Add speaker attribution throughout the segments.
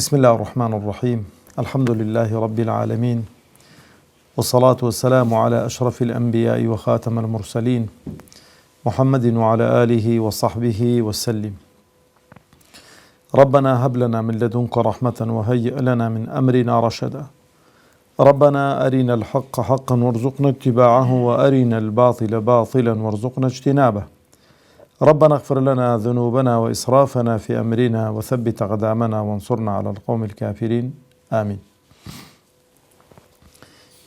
Speaker 1: بسم الله الرحمن الرحيم. الحمد لله رب العالمين، والصلاة والسلام على أشرف الأنبياء وخاتم المرسلين محمد وعلى آله وصحبه وسلم. ربنا هب لنا من لدنك رحمة وهيئ لنا من أمرنا رشدا. ربنا أرنا الحق حقا وارزقنا اتباعه وأرنا الباطل باطلا وارزقنا اجتنابه. ربنا اغفر لنا ذنوبنا وإسرافنا في أمرنا وثبت أقدامنا وانصرنا على القوم الكافرين آمين.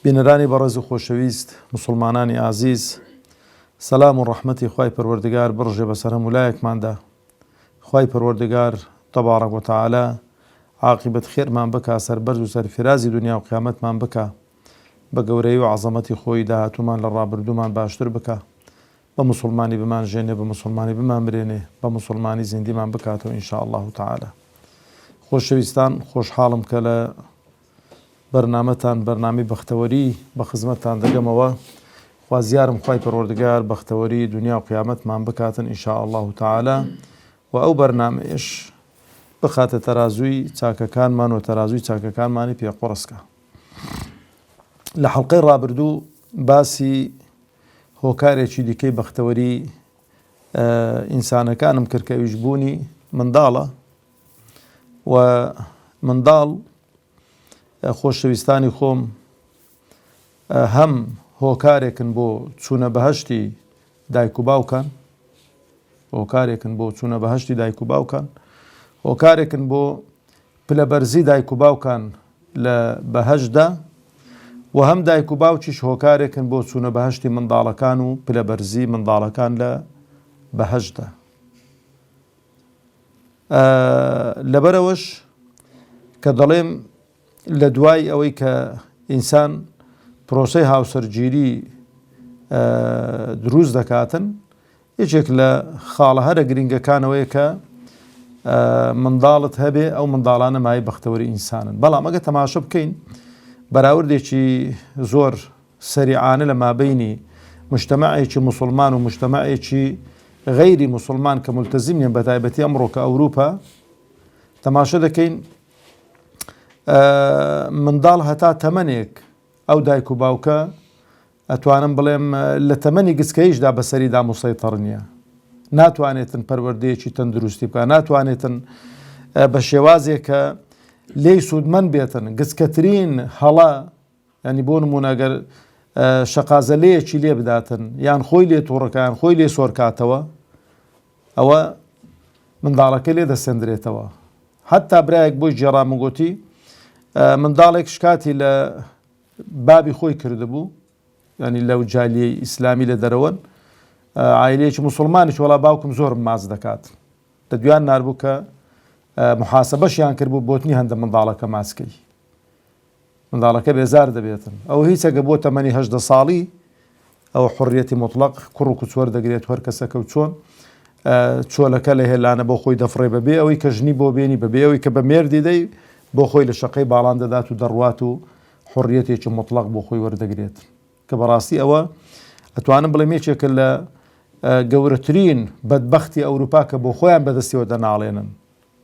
Speaker 1: بینەرانی بەڕێز و خۆشەویست، مسلمانانی ئازیز، سەلام و ڕەحمەتی خوای پەروەردگار بڕژێ بەسەر هەموو لایەکماندا. خوای پەروەردگار تەبارەک وتەعالا عاقبەت خێرمان بکە، سەربەرز و سەرفرازی دنیا و قیامەتمان بکە، بە گەورەی و عەزەمەتی خۆی داهاتوومان لە ڕابردوومان باشتر بکە، بە مسلمانی بمان ژێنێ، بە مسلمانی بمان برێنێ، بە مسلمانی زیندیمان بکاتەوە ئینشاء الله تعالی. خۆشەویستان، خۆشحاڵم کە لە بەرنامەتان، بەرنامی بەختەوەری بە خزمەتتان دەگەمەوە. خوازیارم خوای پەروەردگار بەختەوەری دنیا و قیامەتمان بکاتن ئینشاء الله تعالی، و ئەو بەرنامەیەش بخاتە تەرازووی چاکەکانمان و تەرازووی چاکەکانمانی پێقۆڕسکە. لە حەڵقەی ڕابردوو باسی هۆکارێکی دیکەی بەختەوەری ئینسانەکانم کرد کە ئەویش بوونی منداڵە، و منداڵ خۆشەویستانی خۆم هەم هۆکارێکن بۆ چوونە بەهەشتی دایک و باوکان، هۆکارێکن بۆ چوونە بەهەشتی دایک و باوکان، هۆکارێکن بۆ پلەبەرزی دایک و باوکان لە بەهەشتدا، و هەم دایک و باوکیش هۆکارێکن بۆ چوونە بەهەشتی منداڵەکان و پلەبەرزی منداڵەکان لە بەهەشتدا. لەبەرەوەش کە دەڵێم لە دوای ئەوەی کە ئینسان پرۆسەی هاوسەرگیری دروست دەکاتن، یەکێک لە خاڵە هەرە گرنگەکانەوەیە کە منداڵت هەبێ، ئەو منداڵانە مای بەختەوەری ئینسانن. بەڵام ئەگە تەماشە بکەین بەراوردێکی زۆر سەریعانە لە مابەینی مجتەمەعێکی موسڵمان و مجتەمەعێکی غەیری موسڵمان کە مولتەزیم نیە، بەتایبەتی ئەمڕۆ کە ئەوروپا، تەماشە دەکەین منداڵ هەتا تەمەنێک ئەو دایک و باوکە ئەتوانم بڵێم لە تەمەنی گچکەیشدا بەسەریدا مسەیتەڕ نییە، ناتوانێتن پەروەردەیەکی تەندروستی بکە، ناتوانێتن بە شێوازێک کە لێی سوودمەند بێتن. گچکەترین هەڵە، ینی بۆ نمونە ئەگەر شەقازەلەیەکی لێ بداتن، یان خۆی لێ تووڕەکە، یان خۆی لێ سۆرکاتەوە، ئەوە منداڵەکە لێ دەسەندرێتەوە. حتا برایەک بۆی جێڕام گوتی منداڵێک شکاتی لە بابی خۆی کردبوو، ینی لەو جالیەی ئیسلامی لە دەرەوەن، عایلەیەکی موسڵمانیش وەڵا باوکم زۆرم ماچ دەکات، لە دویان ناربوو کە محاسەبەشیان کردبوو بۆتنی هەندە منداڵەکە ماسکەی، منداڵەکە بێزار دەبێتن. ئەو هیچ ئەگە بۆ تەمەنی 18 ساڵی ئەو حڕیەتی مطلق کوڕ و کوچوەر دەگرێت، هەر کەسەکە و چۆن چۆلەکە لە هێلانە بۆ خۆی دەفڕێ، بەبێ ئەوەی کە ژنی بۆ بێنی، بەبێ ئەوەی کە بە مێردی دەی بۆ خۆی لە شەقەی باڵان دەدات و دەڕوات و حڕیەتێکی مطلق بۆ خۆی وەردەگرێت، کە بەڕاستی ئەوە ئەتوانم بڵێم یەکێکە لە گەورەترین بەدبەختی ئەوروپا کە بۆ خۆیان بەدەستیەوە دەناڵێنن،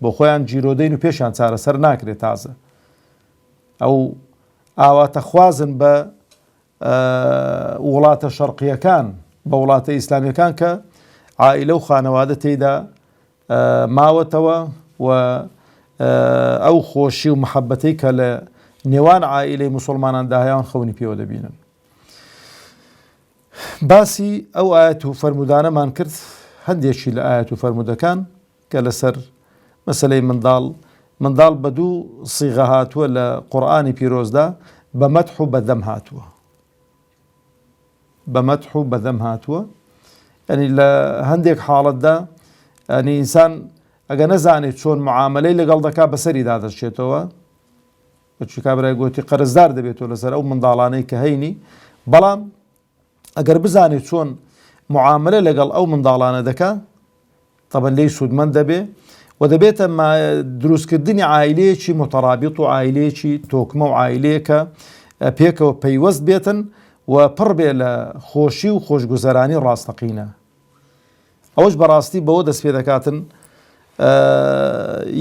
Speaker 1: بۆ خۆیان جیرۆدەین و پێشیان چارەسەر ناکرێت. تازە ئەو ئاواتە خوازن بە وڵاتە شەرقیەکان، بە وڵاتە ئیسلامیەکان کە عائیلە و خانەوادە تێیدا ماوەتەوە، و ئەو خۆشی و محەبەتەی کە لە نێوان عائیلەی موسڵماناندا هەیە خەونی پێوە دەبینن. باسی ئەو ئاەت و فەرمودانەمان کرد، هەندێکی لە ئاەت و فەرمودەکان کە لەسەر مەسەلەی منداڵ بە دوو سیغە هاتووە لە قورئانی پیرۆزدا، بە مەدح و بەدەم هاتووە، بە مەدح و بەدەم هاتووە. ینی لە هەندێک حاڵەتدا ینی ئینسان ئەگە نەزانێت چۆن معاملەی لەگەڵ دەکا بەسەری دادەچێتەوە، بەچی کابرای گوتی قەرزدار دەبێتەوە لەسەر ئەو منداڵانەی کە هەینی. بەڵام ئەگەر بزانێت چۆن معاملە لەگەڵ ئەو منداڵانە دەکا، تەبەن لێی سوودمەند دەبێ، و دەبێتە دروستکردنی عایلەیەکی متەڕابیط و عایلەیەکی تۆکمە و عایلەیەکە پێکەوە پەیوەست بێتن و پڕ بێ لە خۆشی و خۆشگوزەرانی ڕاستەقینە. ئەوەش بەڕاستی بەوە دەست پێ دەکاتن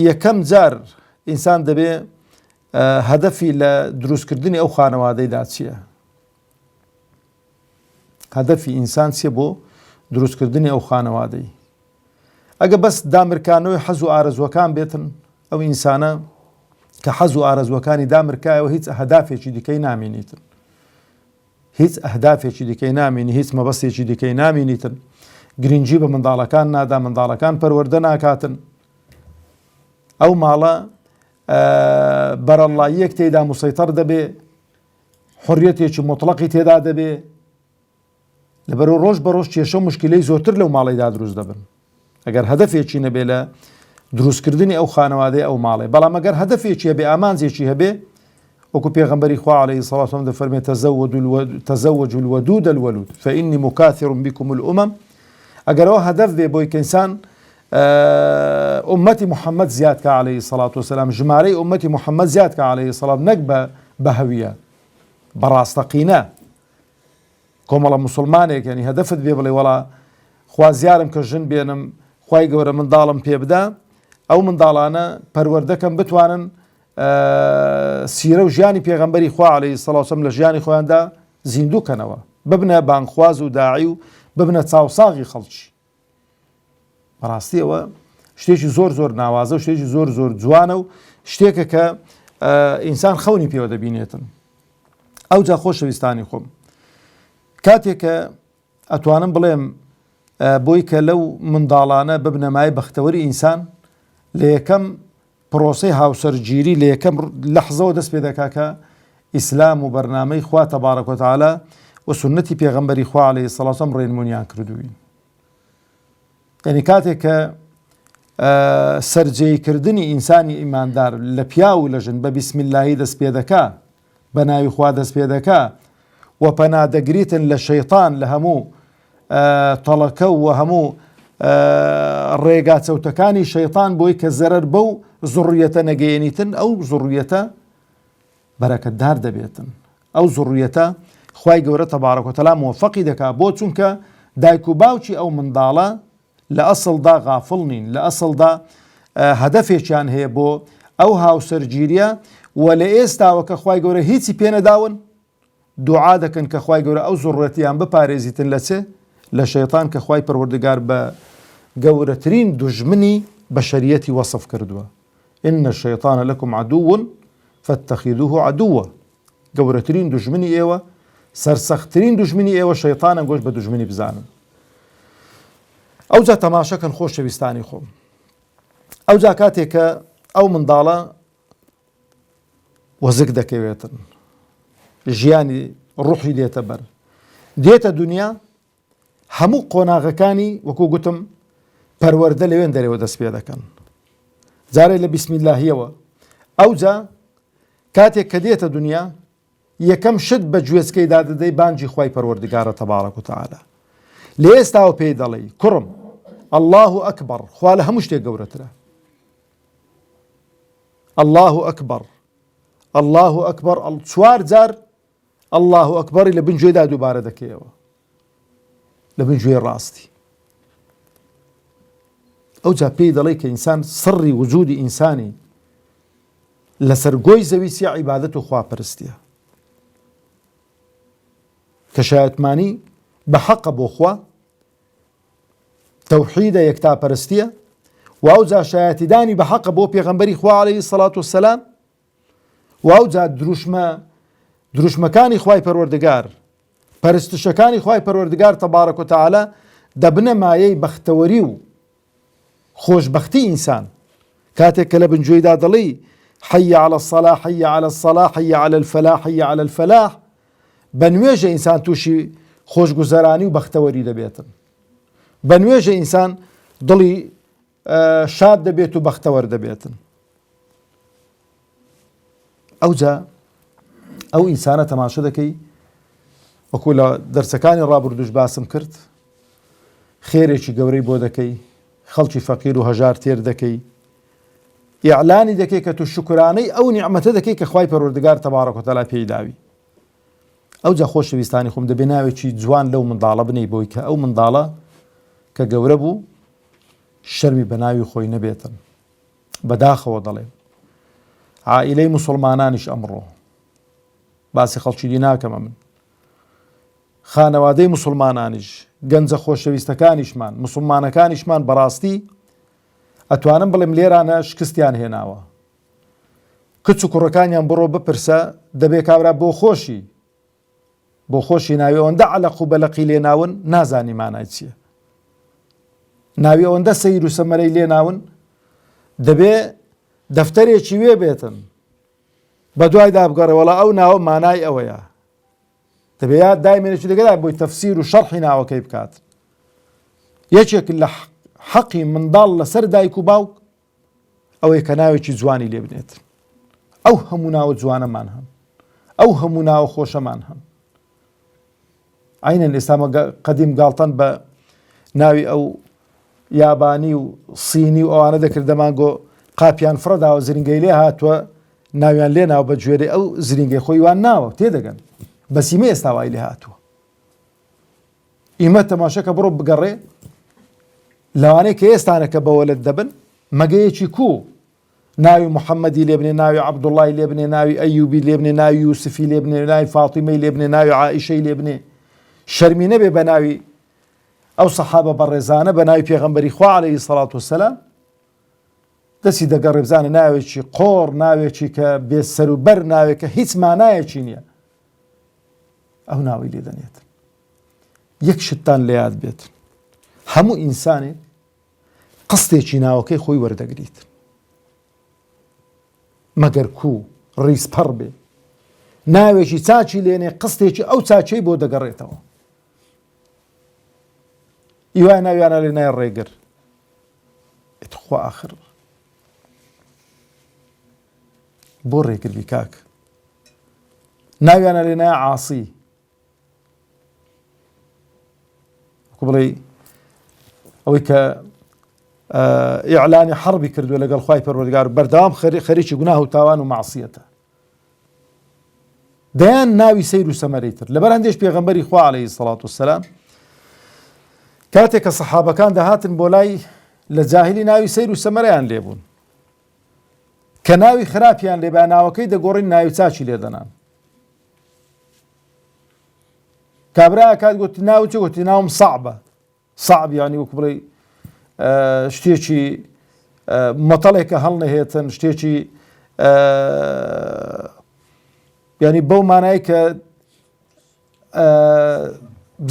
Speaker 1: یەکەم جار ئینسان دەبێ هەدەفی لە دروستکردنی ئەو خانەوادەیدا چییە؟ هەدەفی ئینسان چیە بۆ دروستکردنی ئەو خانەوادەی؟ ئەگە بەس دامرکانەوەی حەز و ئارەزوەکان بێتن، ئەو ئینسانە کە حەز و ئارەزوەکانی دامرکایەوە هیچ هەدافێکی دیکەی نامێنیتن، هیچ ئەهدافێکی دیکەی نامێنی، هیچ مەبەستێکی دیکەی نامێنیتن، گرنگی بە منداڵەکان نادا، منداڵەکان پەروەردە ناکاتن، ئەو ماڵە بەرەڵاییەک تێدا مسەیتەر دەبێ، حڕیەتێکی مطلقی تێدا دەبێ، لەبەرەوە ڕۆژ بە ڕۆژ کێشە و مشکلەی زۆرتر لەو ماڵەیدا دروست دەبن ئەگەر هەدەفێکی نەبێ لە دروستکردنی ئەو خانەوادەی ئەو ماڵێ. بەڵام ئەگەر هەدەفێکی هەبێ، ئامانجێکی هەبێ، وەکو پێغەمبەری خوا عەلەیهی سەڵاتو وەسەلام دەفەرمێ تەزەوەجوا الوەدود الوەلود فإني مكاثر بكم الأمم. ئەگەر ئەوە هەدەف بێ بۆی کە ئینسان ئومەتی محەممەد زیاد کە عەلەیهی سەڵاتو وەسەلام، ژمارەی ئومەتی محەممەد زیاد کە عەلەیهی سەڵام، نەک بە هەویە، بەڕاستەقینە. کۆمەڵە موسڵمانێک یعنی هەدەفت بێ بڵێ وەڵا خوازیارم کە ژن بێنم، خوای گەورە منداڵم پێ بدا، ئەو منداڵانە پەروەردەکەم بتوانن سیرە و ژیانی پێغەمبەری خوا عەلەیهی سەڵاتو وەسەلام لە ژیانی خۆیاندا زیندووکەنەوە، ببنە بانگخواز و داعی و ببنە چاوساغی خەڵکی. بەڕاستی ئەوە شتێکی زۆر زۆر ناوازە و شتێکی زۆر زۆر جوانە و شتێکە کە ئینسان خەونی پێوە دەبینێتن. ئەو جا خۆشەویستانی خۆم، کاتێک کە ئەتوانم بڵێم بۆی کە لەو منداڵانە ببنە مای بەختەوەری ئینسان، لە یەکەم پرۆسەی هاوسەرگیری لە یەکەم لەحزەوە دەست پێ دەکا کە ئیسلام و بەرنامەی خوا تەبارەک وتەعالا و سنەتی پێغەمبەری خوا عەلەیهی سەڵاتو وەسەلام ڕێنمونیان کردووین. یعنی کاتێک کە سەرجێیکردنی ئینسانی ئیماندار لە پیا و لە ژن بە بیسمیللاهی دەست پێ دەکا، بە ناوی خوا دەست پێ دەکا و پەنادەگریتن لە شەیطان، لە هەموو تەڵەکە و هەموو ڕێگا چەوتەکانی شەیطان بۆی کە زەرەر بەو زوڕیەتە نەگەیەنیتن، ئەو زوڕیەتە بەرەکەتدار دەبێتن. ئەو زوڕیەتە خوای گەورە تەبارەک وتەعالا موفەقی دەکا بۆ چونکە دایک و باوکی ئەو منداڵە لە ئەسڵدا غافڵ نین، لە ئەسڵدا هەدەفێکیان هەیە بۆ ئەو هاوسەرگیریە و لە ئێستاوە کە خوای گەورە هیچی پێ نەداون، دوعا دەکەن کە خوای گەورە ئەو زوڕەتیان بپارێزیتن لە چێ؟ لە شەیطان کە خوای پەروەردگار بە گەورەترین دوژمنی بەشەریەتی وەسف کردووە. ئین الشەیطانە لەکم عەدوون فاتەخیدوه عەدووە. گەورەترین دوژمنی ئێوە، سەرسەختترین دوژمنی ئێوە شەیطانە، گۆش بە دوژمنی بزانن. ئەو جا تەماشەکەن خۆشەویستانی خۆم، ئەو جا کاتێک کە ئەو منداڵە وەزک دەکەوێتن، ژیانی ڕوحی دێتە بەر، دێتە دنیا، هەموو قۆناغەکانی وەکو گوتم پەروەردە لەوێن دەرەوە دەست پێ دەکەن. جارێ لە بیسمیللاهیەوە ئەو جا کاتێک کە دێتە دنیا، یەکەم شت بە گوێچکەی دادەدەی بانگی خوای پەروەردگارە تەبارەک وتەعالا. لە ئێستاوە پێی دەڵێ کوڕم الله ئەکبەر، خوا لە هەموو شتێک گەورەترە. الله ئەکبەر، الله ئەکبەر، چوار جار الله ئەکبەری لە بنگوێدا دووبارە دەکەیەوە، لە بنگوێی ڕاستی. ئەو جا پێی دەڵێ کە ئینسان سڕی وجودی ئینسانی لەسەر گۆی زەوی چیە؟ عیبادەت و خواپەرستیە، کە شایەتمانی بە حەقە بۆ خوا، تەوحیدە، یەکتاپەرستیە، و ئەو جا شایەتیدانی بە حەقە بۆ پێغەمبەری خوا عەلەیهی سەڵاتو وەسەلام، و ئەو جا دروشمەکانی خوای پەروەردگار، پەرستشەکانی خوای پەروەردگار تەبارەک وتەعالا دەبنە مایەی بەختەوەری و خۆشبەختی ئینسان. کاتێک کە لە بنگوێیدا دەڵێ حەی عەلە الصەلاح، حەی عەلە الصەلاح، حەی عەلە الفەلاح، حەی عەلە الفەلاح، بە نوێژە ئینسان تووشی خۆشگوزەرانی و بەختەوەری دەبێتن، بە نوێژە ئینسان دڵی شاد دەبێت و بەختەوەر دەبێتن. ئەو جا ئەو ئینسانە تەماشە دەکەی، وەکو لە دەرسەکانی ڕابردووش باسم کرد، خێرێکی گەورەی بۆ دەکەی، خەڵکی فەقیر و هەژار تێر دەکەی، ئیعلانی دەکەی کە تو شکرانەی ئەو نیعمەتە دەکەی کە خوای پەروەردگار تەبارەک وتەعالا پێی داوی. ئەو جا خۆشەویستانی خۆم، دەبێ ناوێکی جوان لەو منداڵە بنەی بۆی کە ئەو منداڵە کە گەورە بوو شەرمی بە ناوی خۆی نەبێتن. بەداخەوە دەڵێم عائلەی موسڵمانانیش ئەمڕۆ باسی خەڵکی دی ناکەمە من خانەوادەی موسڵمانانیش گەنجە خۆشەویستەکانیشمان موسڵمانەکانیشمان بەڕاستی ئەتوانم بڵێم لێرانە شکستیان هێناوە کچ و کوڕەکانیان بڕۆ بپرسە دەبێ کابرا بۆ خۆشی ناوی ئەوەندە عەلەق و بەلەقی لێناون نازانی مانای چییە ناوی ئەوەندە سەیر و سەمەرەی لێناون دەبێ دەفتەرێکی وێ بێتن بە دوای دابگەڕێ وەڵا ئەو ناوە مانای ئەوەیە دەبێ یاد دایمێنێکی دەگەدا بۆی تەفسیر و شەرحی ناوەکەی بکات یەکێک لە حەقی منداڵ لەسەر دایک و باوک ئەوەیە کە ناوێکی جوانی لێ بنێت ئەو هەموو ناوە جوانەمان هەن ئەو هەموو ناوە خۆشەمان هەن عینەن ئێستامە قەدیم گاڵتەن بە ناوی ئەو یابانی و سینی و ئەوانە دەکرد دەمانگۆ قاپیان فرەداوە زرینگەی لێ هاتووە ناویان لێ ناو بە گوێرەی ئەو زرینگەی خۆی وان ناوە تێدەگەن بەسیمە ئێستا وای لێ هاتووە ئیمە تەماشەکە بڕۆ بگەڕێ لەوانەیە کە ئێستانە کە بەوەلت دەبن مەگەیەکی کوو ناوی محەممەدی لێ بنێ ناوی عەبدوڵڵای لێ بنێ ناوی ئەیوبی لێ بنێ ناوی یوسفی لێ بنێ ناوی فاتیمەی لێ بنێ ناوی عائیشەی لێ بنێ شەرمی نەبێ بە ناوی ئەو سەحابە بەڕێزانە بە ناوی پێغەمبەری خوا عەلەیهی سەڵات وسەلام دەستی دەگەڕێ بزانە ناوێکی قۆڕ ناوێکی کە بێسەر و بەر ناوێک کە هیچ مانایەکی نییە ئەو ناوی لێ دەنێت یەک شتتان لە یاد بێت هەموو ئینسانێک قستێکی ناوەکەی خۆی وەردەگریت مەگەر کوو ڕیزپەڕ بێ ناوێکی چاچی لێنێ قستێکی ئەو چاچەی بۆ دەگەڕێتەوە ئیوای ناویانە لێ نای ڕێگر خوا ئاخر بۆ ڕێگربی کاک ناویانە لێ نای عاسی بڵێ ئەوەی کە ئیعلانی حەربی کردووە لەگەڵ خوای پەروەردگار بەردەوام خەریکی گوناه و تاوان و معسیەتە دەیان ناوی سەیر و سەمەرەی تر لەبەر هەندێش پێغەمبەری خوا عەلەیهی سەڵات وسەلام کاتێک کە سەحابەکان دەهاتن بۆ لای لە جاهلی ناوی سەیر و سەمەرەیان لێبوون کە ناوی خراپیان لێ بە ناوەکەی دەگۆڕین ناوی چاچی لێدەنان کابرا کات گوتی ناو چی گوتی ناوم سەعبە سەعب یعنی وەکو بڵێ شتێکی مەتەڵێکە هەڵنەهێتن شتێکی یعنی بەو مانای کە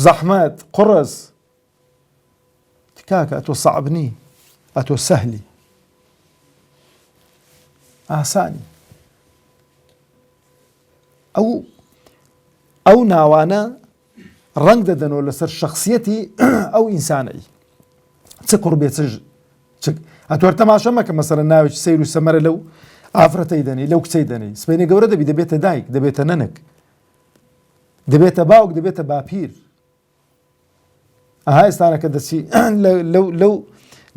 Speaker 1: زەحمەت قڕز کاکە ئەتۆ سەعب نی ئەتۆ سەهلی ئاسانی ئەو ناوانە ڕنگ دەدەنەوە لەسەر شخصیەتی ئەو ئینسانەی چ کوڕ بێ ئەتوەر تەماشە مەکە مەسەرە ناوێکی سەیر و سەمەرە لەو ئافرەتەی دەنی لەو کچەی دەنی سبەینێ گەورە دەبی دەبێتە دایک دەبێتە نەنک دەبێتە باوک دەبێتە باپیر ئەها ئێستانە کە دەچی لەو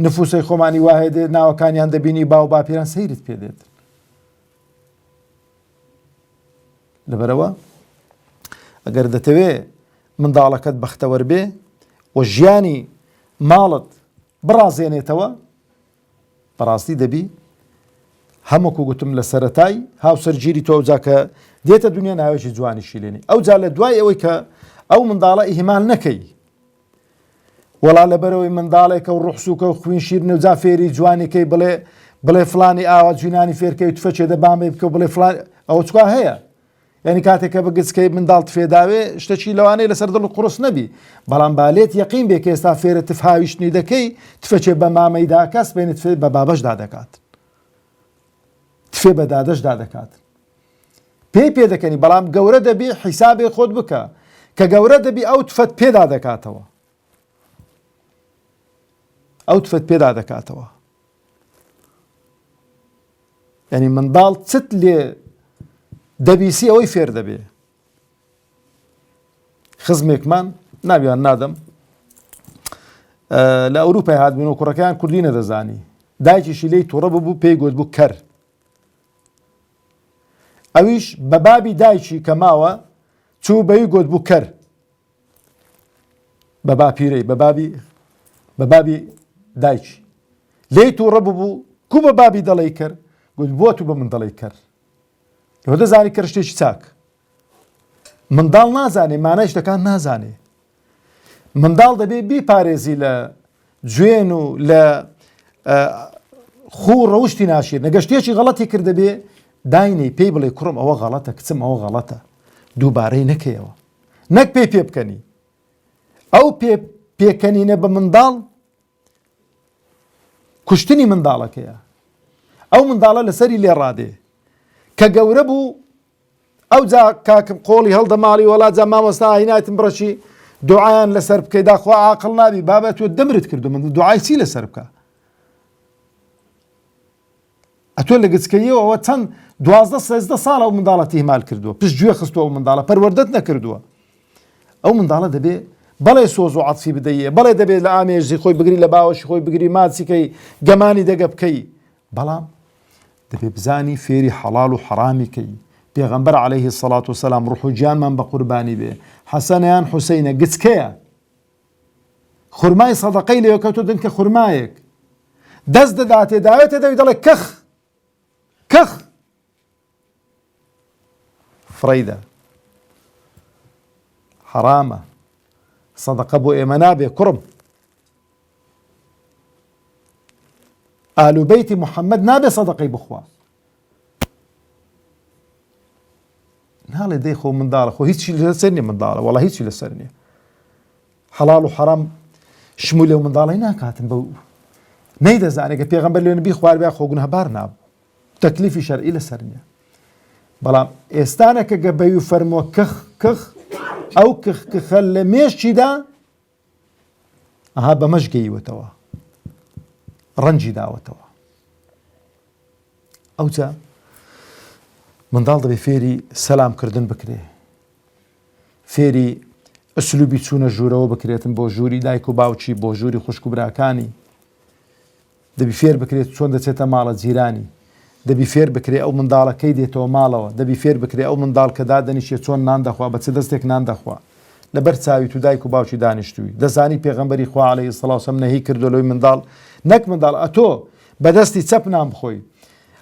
Speaker 1: نفوسەی خۆمانی وایە دێ ناوەکانیان دەبینی باو باپیران سەیرت پێ دێت لەبەرەوە ئەگەر دەتەوێ منداڵەکەت بەختەوەر بێ و ژیانی ماڵت بڕازێنێتەوە بەڕاستی دەبی هەمووکو گوتم لە سەرەتای هاوسەرگیری تۆ ئەوجا کە دێتە دنیا ناوێکی جوانیشی لێنی ئەوجا لە دوای ئەوەی کە ئەو منداڵە ئیهمال نەکەی وەڵا لەبەرەوەی منداڵێکە و ڕوحسووکە و خوین شیرنە و جا فێری جوانیکەی بڵێ فلانی ئاوا جوینانی فێرکەی تفەچێ دەبامێ بکە و بڵێ فلان ئەوە چکا هەیە یعنی کاتێککە بگچکەی منداڵ تفێداوێ شتێکی لەوانەیە لەسەر دڵ و قڕس نەبی بەڵام بالێت یەقین بێ کە ئێستا فێرە تفهاویشتنی دەکەی تفەچێ بە مامەیدا کەس بێنێت تفێ بە بابەشدا دەکات تفێ بە دادەشدا دەکات پێ دەکەنی بەڵام گەورە دەبی حیسابێ خۆت بکە کە گەورە دەبی ئەو تفەت پێدا دەکاتەوە ئەو تفەت پێدا دەکاتەوە یعنی منداڵ چت لێ دەبیسی ئەوەی فێر دەبێ خزمێکمان ناویان نادەم لە ئەوروپای هاتبوون و کوڕەکەیان کوردی نەدەزانی دایکیشی لێی تووڕە بوو پێی گوت بوو کەر ئەویش بە بابی دایکی کە ماوە چوو بەوی گوت بوو کەر بە باپیرەی بە بابی دایکی لێی تووڕە بوو کو بە بابی دەڵی کەر گوت بۆ تو بە من دەڵی کەر ئەوە دەزانی کە شتێکی چاک منداڵ نازانێ مانای شتەکان نازانێ منداڵ دەبێ بیپارێزی لە گوێن و لە خوو ڕەوشتی ناشێت نەگە شتێکی غەڵەتی کردە بێ داینەی پێی بڵێ کوڕم ئەوە غەڵەتە کچم ئەوە غەڵەتە دووبارەی نەکەیەوە نەک پێی پێ بکەنی ئەو پێکەنینە بە منداڵ کوشتنی منداڵەکەیە ئەو منداڵە لەسەری لێ ڕادێ کە گەورە بوو ئەو جا کاکم قۆڵی هەڵدە ماڵی وڵات جا مامۆستا هینایەتم بڕەشی دوعایان لەسەر بکەی داخوا عاقڵ نابی بابە تۆ دەمرت کردو من دوعای چی لەسەر بکە ئەتۆ لە گچکەیەوە ئەوە چەند 12 ساڵ ئەو منداڵەتی هیمال کردووە پشت گوێ خستووە ئەو منداڵە پەروەردەت نەکردووە ئەو منداڵە دەبێ بەڵێ سۆز و عەتفی بدەیە بەڵێ دەبێت لە ئامێژی خۆی بگری لە باوەشی خۆی بگری ماچیکەی گەمانی دەگە بکەی بەڵام دەبێ بزانی فێری حەڵال و حەرامیکەی پێغەمبەر عەلەیهی سەڵات وسەلام ڕوح و گیانمان بە قوربانی بێ حەسەنەیان حوسەینە گچکەیە خورمای سەدەقەی لێوە کەوتۆ دنکە خورمایەک دەست دەداتێ داوێتە دەوی دەڵێ کەخ فڕەیدە حرامە سەدەقە بۆ ئێمە نابێ کوڕم ئالو بەیتی محەممەد نابێ سەدەقەی بخوا ناڵێ دەی خۆ منداڵە خۆ هیچی لەسەر نیە منداڵە وەڵا هیچی لەسەر نییە حەڵاڵ و حەرام شمولی و منداڵی ناکاتن بەو نەیدەزانێت کە پێغەمبەر لێ نەبی خوارد بیا خۆ گونەهبار نابوو تەکلیفی شەرعی لەسەر نییە بەڵام ئێستانە کە گەبەی و فەرمووە کەخ ئەو کخە لە مێشتیدا ئەها بەمەش گەیوەتەوە ڕەنجی داوەتەوە ئەوجا منداڵ دەبێ فێری سەلامکردن بکرێ فێری ئەسلوبی چوونە ژوورەوە بکرێتن بۆ ژووری دایک و باوکی بۆ ژووری خوشک و براکانی دەبی فێر بکرێت چۆن دەچێتە ماڵە جیرانی دەبی فێر بکرێ ئەو منداڵەکەی دێتەوە ماڵەوە دەبی فێر بکرێ ئەو منداڵ کە دادەنیشێ چۆن نان دەخوا بە چ دەستێک نان دەخوا لەبەر چاوی تو دایک و باوکی دانیشتووی دەزانی پێغەمبەری خوا عەلەیهی سەڵات وسەلام نەهی کردو لەوەی منداڵ نەک منداڵ ئەتۆ بەدەستی چەپ نان بخۆی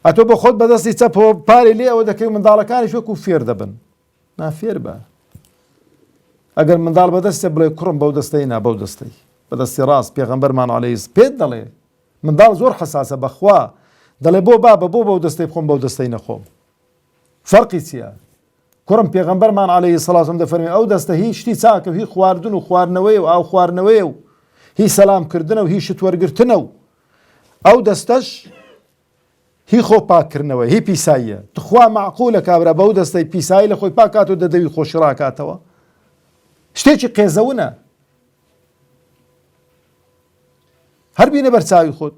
Speaker 1: ئەتۆ بە خۆت بەدەستی چەپەوە پارێ لێ ئەوە دەکەی منداڵەکانیش وەکو فێر دەبن نافێر بە ئەگەر منداڵ بەدەستێ بڵێ کوڕم بەو دەستەی نا بەو دەستەی بەدەستی ڕاست پێغەمبەرمان عەلەیهی پێت دەڵێ منداڵ زۆر حەساسە بەخوا دەڵێ بۆ بابە بۆ بەو دەستەی بخۆم بەو دەستەی نەخۆم فەرقی چییە کوڕم پێغەمبەرمان عەلەیهی سەڵات وسەلام دەفەرمێ ئەو دەستە هی شتی چاکە هی خواردن و خواردنەوەی و ئاو خواردنەوەی و هی سەلامکردنە و هی شت وەرگرتنە و ئەو دەستەش هی خۆ پاکردنەوە هی پیساییە تخوا معقولە کابرا بەو دەستەی پیسایی لە خۆی پاکات و دەدەوی خۆشی ڕاکاتەوە شتێکی قێزەونە هەر بینە بەرچاوی خۆت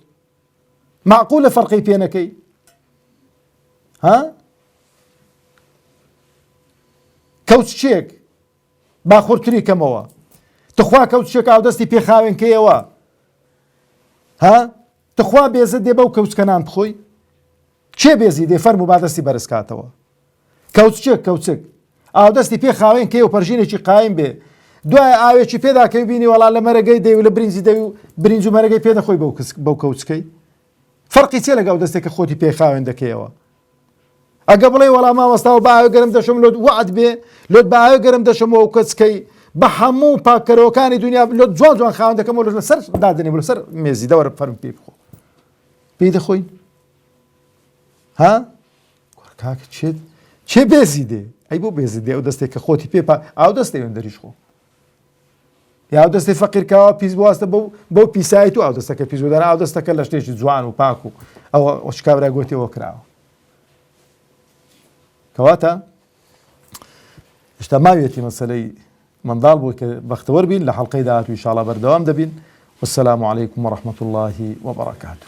Speaker 1: معقولە فەرقی پێ نەکەی ها کەوچێک باخۆرتری کەمەوە تخوا کەوچێک ئاودەستی پێخاوێنکەیەوە ها تخوا بێزت دێ بەو کەوچکەنان بخۆی چێ بێزی دێ فەرموو با دەستی بەرزکاتەوە کەوچک ئاودەستی پێخاوێنکەی و پەرژینێکی قایم بێ دوای ئاوێکی پێداکەوی بینی وەڵا لە مەرەگەی دەی و لە برنجی دەوی و برنج و مەرەگەی پێدەخۆی بەو کەوچکەی فەرقی چێ لەگەڵ دەستێک کە خۆتی پێخاوێن دەکەیەوە ئەگە بڵێ وەڵا مامۆستاوە بە ئاوێ گەرم دەشم لۆت وعد بێ لۆت بە ئاوێ گەرم دەشمەوە و کەچکەی بە هەموو پاکەرەوەکانی دنیا لۆت جوان جوان خاوەن دەکەمەوە لەسەر دادنێ لەسەر مێزی دەوەرە فەرم پێ بخۆ پێی دەخۆین ها کاکە چێ بێزی دێ ئەی بۆ بێزی دێ ئەو دەستێک کە خۆتی پێ ئاو دەستێ وێندەریش خۆ یا ئەو دەستی فەقیرکەوە پیس بواستە بەو پیسایی تو ئەو دەستەکە پیس بودانە ئەو دەستەکە لە شتێکی جوان و پاک و ئەوە شکاورا گوتیەوە کراوە کەواتە هێشتا ماوێتی مەسەلەی منداڵ بوو کە بەختەوەر بین لە حەڵقەی داهاتوو ئینشاءڵڵا بەردەوام دەبین والسلام عليكم ورحمة الله وبركاته